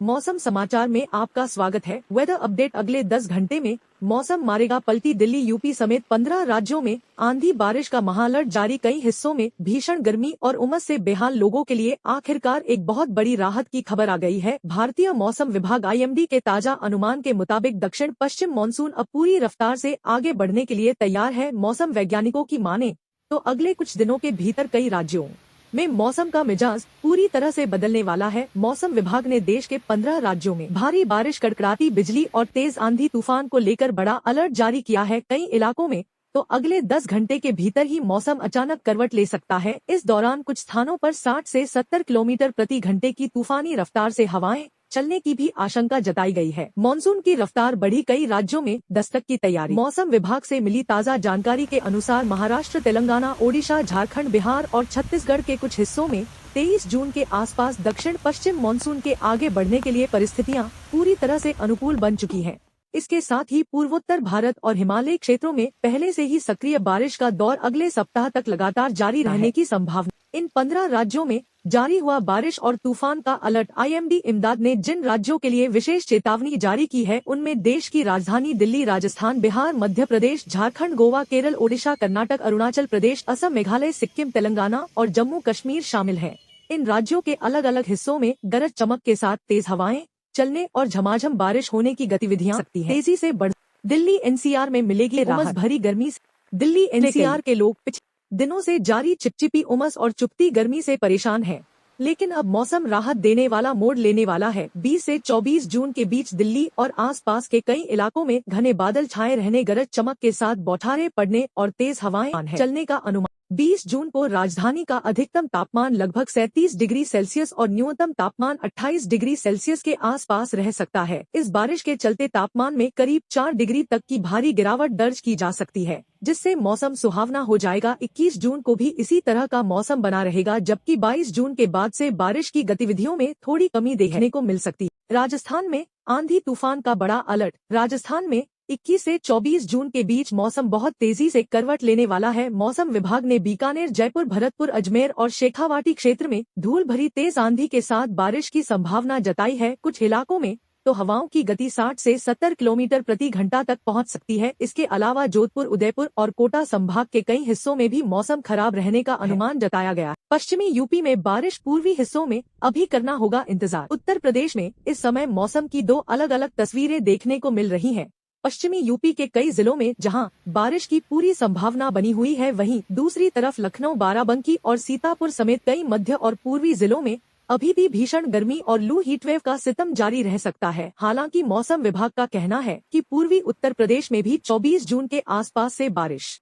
मौसम समाचार में आपका स्वागत है। Weather update. अगले 10 घंटे में मौसम मारेगा पलटी। दिल्ली यूपी समेत 15 राज्यों में आंधी बारिश का महाअलर्ट जारी। कई हिस्सों में भीषण गर्मी और उमस से बेहाल लोगों के लिए आखिरकार एक बहुत बड़ी राहत की खबर आ गई है। भारतीय मौसम विभाग IMD के ताजा अनुमान के मुताबिक दक्षिण पश्चिम मानसून अब पूरी रफ्तार से आगे बढ़ने के लिए तैयार है। मौसम वैज्ञानिकों की माने तो अगले कुछ दिनों के भीतर कई राज्यों में मौसम का मिजाज पूरी तरह से बदलने वाला है। मौसम विभाग ने देश के 15 राज्यों में भारी बारिश, कड़कड़ाती बिजली और तेज आंधी तूफान को लेकर बड़ा अलर्ट जारी किया है। कई इलाकों में तो अगले 10 घंटे के भीतर ही मौसम अचानक करवट ले सकता है। इस दौरान कुछ स्थानों पर 60 से 70 किलोमीटर प्रति घंटे की तूफानी रफ्तार से हवाएं चलने की भी आशंका जताई गई है। मानसून की रफ्तार बढ़ी। कई राज्यों में दस्तक की तैयारी। मौसम विभाग से मिली ताज़ा जानकारी के अनुसार महाराष्ट्र, तेलंगाना, ओडिशा, झारखंड, बिहार और छत्तीसगढ़ के कुछ हिस्सों में 23 जून के आसपास दक्षिण पश्चिम मानसून के आगे बढ़ने के लिए परिस्थितियां पूरी तरह से अनुकूल बन चुकी हैं। इसके साथ ही पूर्वोत्तर भारत और हिमालयी क्षेत्रों में पहले से ही सक्रिय बारिश का दौर अगले सप्ताह तक लगातार जारी रहने की संभावना। इन 15 राज्यों में जारी हुआ बारिश और तूफान का अलर्ट। IMD इमदाद ने जिन राज्यों के लिए विशेष चेतावनी जारी की है उनमें देश की राजधानी दिल्ली, राजस्थान, बिहार, मध्य प्रदेश, झारखंड, गोवा, केरल, ओडिशा, कर्नाटक, अरुणाचल प्रदेश, असम, मेघालय, सिक्किम, तेलंगाना और जम्मू कश्मीर शामिल हैं। इन राज्यों के अलग अलग हिस्सों में गरज चमक के साथ तेज हवाएं चलने और झमाझम बारिश होने की गतिविधियां तेजी से बढ़। दिल्ली NCR में मिलेगी उमस भरी गर्मी से। दिल्ली NCR के लोग पिछले दिनों से जारी चिपचिपी उमस और चुभती गर्मी से परेशान हैं, लेकिन अब मौसम राहत देने वाला मोड़ लेने वाला है। 20 से 24 जून के बीच दिल्ली और आसपास के कई इलाकों में घने बादल छाए रहने, गरज चमक के साथ बौछारें पड़ने और तेज हवाएं चलने का अनुमान। 20 जून को राजधानी का अधिकतम तापमान लगभग 37 डिग्री सेल्सियस और न्यूनतम तापमान 28 डिग्री सेल्सियस के आसपास रह सकता है। इस बारिश के चलते तापमान में करीब 4 डिग्री तक की भारी गिरावट दर्ज की जा सकती है, जिससे मौसम सुहावना हो जाएगा। 21 जून को भी इसी तरह का मौसम बना रहेगा, जबकि 22 जून के बाद से बारिश की गतिविधियों में थोड़ी कमी देखने को मिल सकती है। राजस्थान में आंधी तूफान का बड़ा अलर्ट। राजस्थान में 21 से 24 जून के बीच मौसम बहुत तेजी से करवट लेने वाला है। मौसम विभाग ने बीकानेर, जयपुर, भरतपुर, अजमेर और शेखावाटी क्षेत्र में धूल भरी तेज आंधी के साथ बारिश की संभावना जताई है। कुछ इलाकों में तो हवाओं की गति 60 से 70 किलोमीटर प्रति घंटा तक पहुंच सकती है। इसके अलावा जोधपुर, उदयपुर और कोटा संभाग के कई हिस्सों में भी मौसम खराब रहने का अनुमान जताया गया। पश्चिमी यूपी में बारिश, पूर्वी हिस्सों में अभी करना होगा इंतजार। उत्तर प्रदेश में इस समय मौसम की 2 अलग अलग तस्वीरें देखने को मिल रही हैं। पश्चिमी यूपी के कई जिलों में जहां बारिश की पूरी संभावना बनी हुई है, वहीं दूसरी तरफ लखनऊ, बाराबंकी और सीतापुर समेत कई मध्य और पूर्वी जिलों में अभी भी भीषण गर्मी और लू हीटवेव का सितम जारी रह सकता है। हालांकि मौसम विभाग का कहना है कि पूर्वी उत्तर प्रदेश में भी 24 जून के आसपास से बारिश